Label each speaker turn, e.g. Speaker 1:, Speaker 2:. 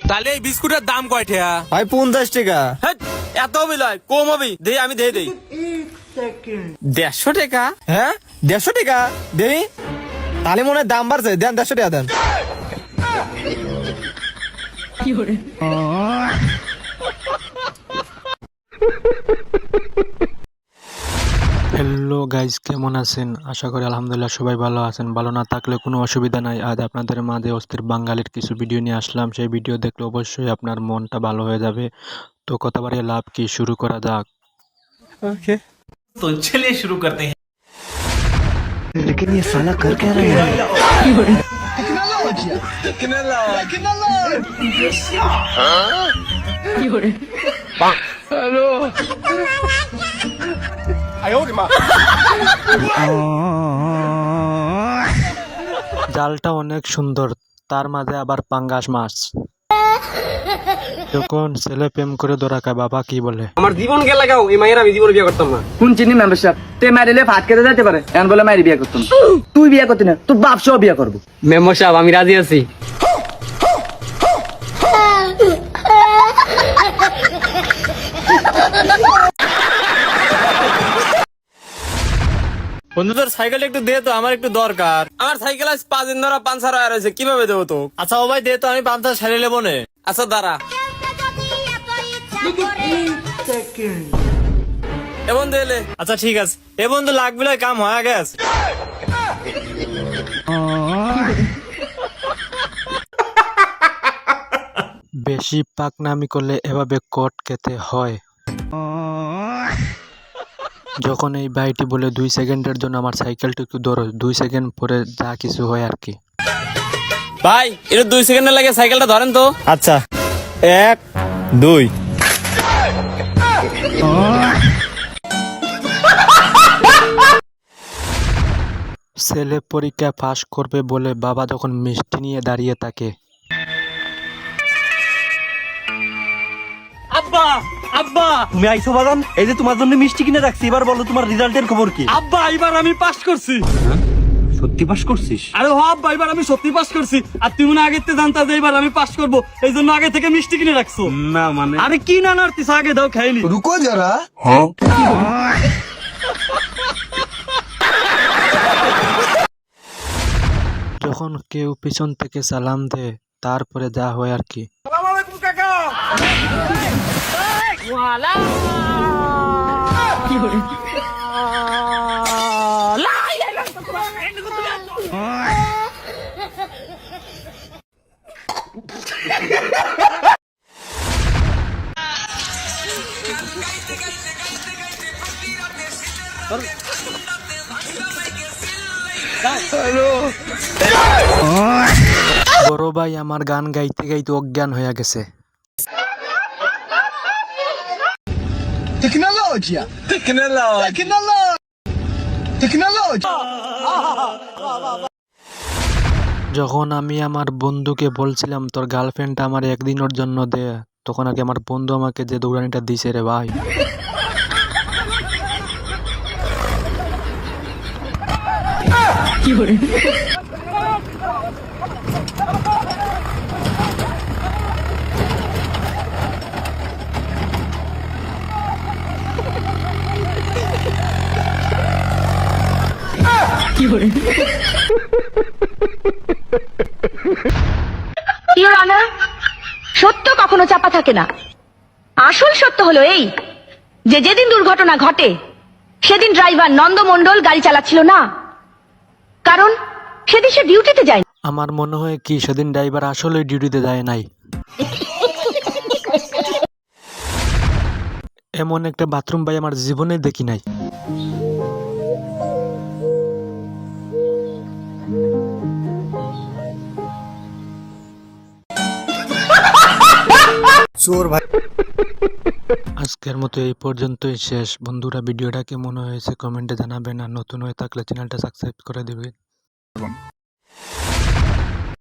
Speaker 1: তাহলে এই বিস্কুটের দাম কয়টা?
Speaker 2: ভাই 50 টাকা।
Speaker 1: এত বিলয় কম হবি দেই আমি দেই
Speaker 2: 150 টাকা? হ্যাঁ 150 টাকা দেই। তাহলে মনে হয় দাম বাড়ছে, দেন 150 টাকা দেন।
Speaker 3: হ্যালো গাইজ, কেমন আছেন? আশা করি আলহামদুলিল্লাহ সবাই ভালো আছেন। ভালো না থাকলে কোনো অসুবিধা নাই। আজ আপনাদের মাঝে অস্থির বাঙালির কিছু ভিডিও নিয়ে আসলাম। সেই ভিডিও দেখলে অবশ্যই আপনার মনটা ভালো হয়ে যাবে। তো কথা বাড়িয়ে লাভ কি, শুরু করা যাক।
Speaker 2: ওকে,
Speaker 4: तो चलिए शुरू करते हैं।
Speaker 2: लेकिन ये साला कर क्या रहा है?
Speaker 3: জালটা অনেক সুন্দর, তার মাঝে আবার পাঙ্গাস মাছ। যখন ছেলে প্রেম করে ধরা খায়, বাবা কি বলে?
Speaker 5: আমার জীবন কে লাগাও, এই মায়ের আমি জীবন বিয়ে করতাম না।
Speaker 6: কোন চিনি মেম্বারশিপ তে মারিলে ভাত খেতে যেতে পারে, এখন বলে মারি বিয়ে করতাম। তুই বিয়ে করতি না, তোর বাপ সহ বিয়ে করবো।
Speaker 5: মেম্বার সাহেব আমি রাজি আছি।
Speaker 1: বন্ধু তোর সাইকেল একটু দে তো, আমার একটু দরকার। আমার সাইকেল আজ 5 দিন ধরে পাঞ্চার হয়ে রয়েছে, কিভাবে দেবো তো?
Speaker 2: আচ্ছা ও ভাই দে তো, আমি পাঞ্চার সারিয়ে নেবো নে।
Speaker 1: আচ্ছা দাঁড়া। এ বন্ধু এলে।
Speaker 2: আচ্ছা ঠিক আছে। এ বন্ধু লাগবে না, কাম হয়ে গেছে।
Speaker 3: বেশি পাকনামি করলে এভাবে কট খেতে হয়। যখন এই ভাইটি বলে 2 সেকেন্ডের জন্য আমার সাইকেলটা একটু ধরো, 2 সেকেন্ড পরে যা কিছু হয় আর কি।
Speaker 1: ভাই এটা 2 সেকেন্ডের লাগে, সাইকেলটা ধরেন তো।
Speaker 2: আচ্ছা 1 2।
Speaker 3: ছেলে পরীক্ষা পাশ করবে বলে বাবা যখন মিষ্টি নিয়ে দাঁড়িয়ে থাকে,
Speaker 2: আব্বা আব্বা তুমি আইছো বাগান, এই যে তোমার জন্য মিষ্টি কিনে রাখছি, এবার বলো তোমার রেজাল্টের খবর কি?
Speaker 1: আব্বা এবার আমি পাস করছি।
Speaker 2: সত্যি পাস করছিস?
Speaker 1: আরে হ আব্বা, এবার আমি সত্যি পাস করছি। আর তুমি না আগে থেকে জানতা যে এবার আমি পাস করবো, এই জন্য আগে থেকে মিষ্টি কিনে রাখছো।
Speaker 2: না মানে
Speaker 1: আরে কি না নাড়তিস, আগে দাও খাইনি।
Speaker 7: रुको जरा।
Speaker 3: যখন কেউ পিছন থেকে সালাম দেয়, তারপরে যা হয় আর কি। বড় ভাই আমার গান গাইতে গাইতে অজ্ঞান হয়ে গেছে।
Speaker 7: टेक्नोलॉजिया टेक्नोलॉजी।
Speaker 3: যখন আমি আমার বন্ধুকে বলছিলাম তোর গার্লফ্রেন্ডটা আমার একদিনের জন্য দে, তখন আর কি আমার বন্ধু আমাকে যে দৌড়ানিটা দিছে রে ভাই।
Speaker 8: ইওর অনার, সত্য কখনো চাপা থাকে না। আসল সত্য হলো এই যে যেদিন দুর্ঘটনা ঘটে সেদিন ড্রাইভার নন্দমণ্ডল গাড়ি চালাচ্ছিল না, কারণ সেদিন সে ডিউটিতে যায়।
Speaker 3: আমার মনে হয় কি সেদিন ড্রাইভার আসলে ডিউটিতে যায় নাই। এমন একটা বাথরুম ভাই আমার জীবনে দেখি নাই।
Speaker 2: চোর ভাই।
Speaker 3: আজকের মতো এই পর্যন্তই শেষ। বন্ধুরা ভিডিওটা কেমন হয়েছে কমেন্টে জানাবেন, আর নতুন হয়ে থাকলে চ্যানেলটা সাবস্ক্রাইব করে দিবেন।